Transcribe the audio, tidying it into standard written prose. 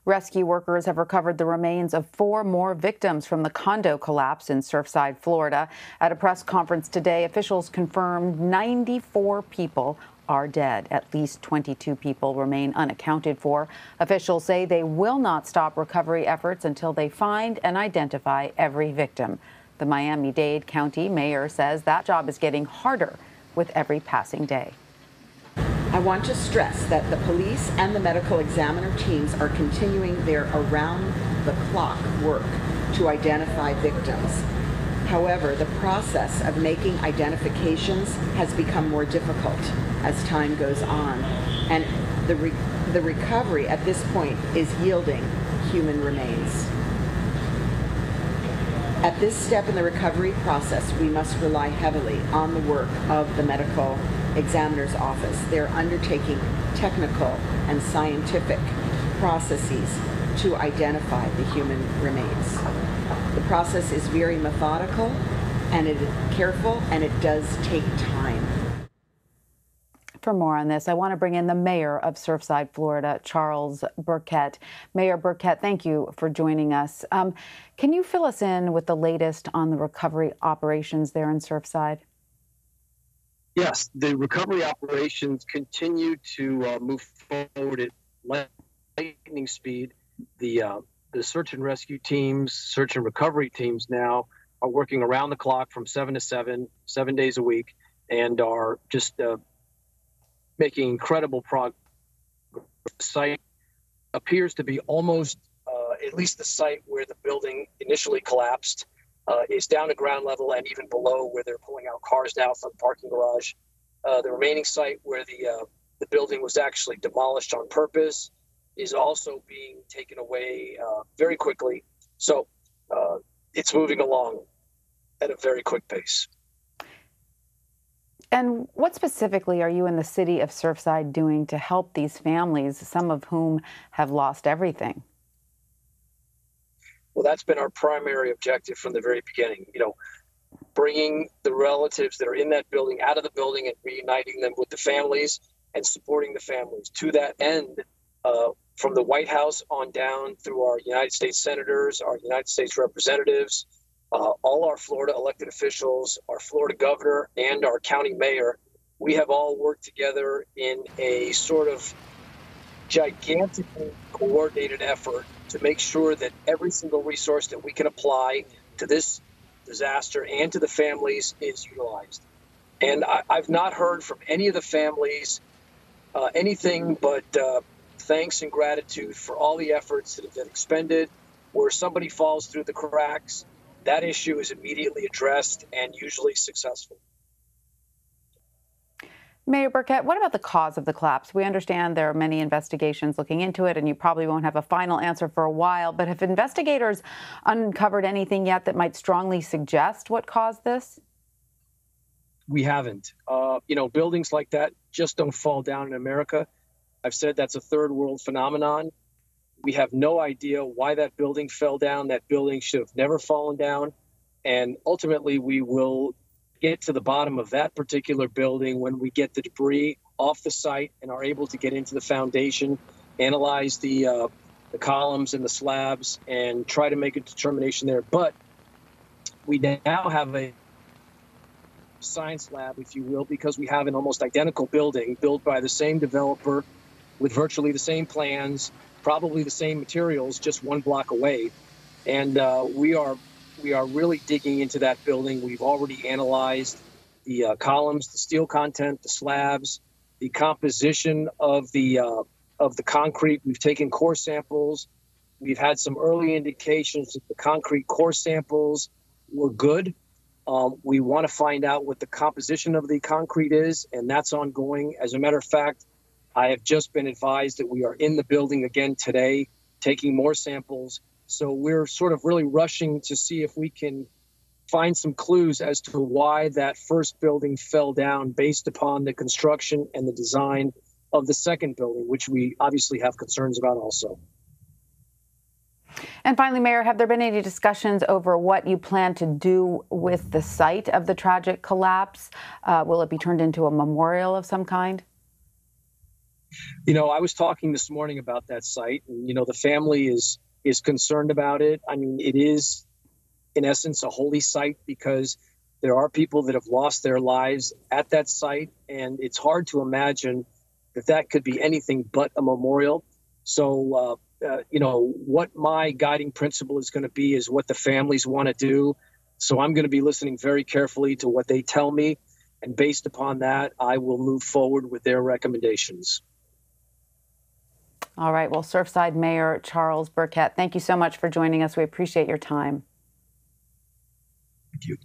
Rescue workers have recovered the remains of 4 more victims from the condo collapse in Surfside, Florida. At a press conference today, officials confirmed 94 people are dead. At least 22 people remain unaccounted for. Officials say they will not stop recovery efforts until they find and identify every victim. The Miami-Dade County mayor says that job is getting harder with every passing day. I want to stress that the police and the medical examiner teams are continuing their around-the-clock work to identify victims. However, the process of making identifications has become more difficult as time goes on, and the recovery at this point is yielding human remains. At this step in the recovery process, we must rely heavily on the work of the medical examiner's office. They're undertaking technical and scientific processes to identify the human remains. The process is very methodical and it is careful, and it does take time. For more on this, I want to bring in the mayor of Surfside, Florida, Charles Burkett. Mayor Burkett, thank you for joining us. Can you fill us in with the latest on the recovery operations there in Surfside? Yes, the recovery operations continue to move forward at lightning speed. The search and rescue teams, search and recovery teams now are working around the clock from 7 to 7, 7 days a week, and are just making incredible progress. The site appears to be almost, at least the site where the building initially collapsed, is down to ground level and even below, where they're pulling out cars now from the parking garage. The remaining site where the building was actually demolished on purpose is also being taken away very quickly. So it's moving along at a very quick pace. And what specifically are you in the city of Surfside doing to help these families, some of whom have lost everything? Well, that's been our primary objective from the very beginning. Bringing the relatives that are in that building out of the building and reuniting them with the families and supporting the families. To that end, from the White House on down through our United States senators, our United States representatives, all our Florida elected officials, our Florida governor, and our county mayor, we have all worked together in a sort of gigantically coordinated effort to make sure that every single resource that we can apply to this disaster and to the families is utilized. And I've not heard from any of the families anything but thanks and gratitude for all the efforts that have been expended. Where somebody falls through the cracks, that issue is immediately addressed and usually successful. Mayor Burkett, what about the cause of the collapse? We understand there are many investigations looking into it, and you probably won't have a final answer for a while, but have investigators uncovered anything yet that might strongly suggest what caused this? We haven't. Buildings like that just don't fall down in America. I've said that's a third world phenomenon. We have no idea why that building fell down. That building should have never fallen down. And ultimately, we will get to the bottom of that particular building when we get the debris off the site and are able to get into the foundation, analyze the columns and the slabs, and try to make a determination there. But we now have a science lab, if you will, because we have an almost identical building built by the same developer with virtually the same plans, probably the same materials, just one block away. And we are really digging into that building. We've already analyzed the columns, the steel content, the slabs, the composition of the concrete. We've taken core samples. We've had some early indications that the concrete core samples were good. We want to find out what the composition of the concrete is, and that's ongoing. As a matter of fact, I have just been advised that we are in the building again today, taking more samples. So we're sort of really rushing to see if we can find some clues as to why that first building fell down based upon the construction and the design of the second building, which we obviously have concerns about also. And finally, Mayor, have there been any discussions over what you plan to do with the site of the tragic collapse? Will it be turned into a memorial of some kind? I was talking this morning about that site, and the family is concerned about it. I mean, it is in essence a holy site because there are people that have lost their lives at that site, and it's hard to imagine that could be anything but a memorial. So, what my guiding principle is going to be is what the families want to do. So I'm going to be listening very carefully to what they tell me, and based upon that, I will move forward with their recommendations. All right. Well, Surfside Mayor Charles Burkett, thank you so much for joining us. We appreciate your time. Thank you.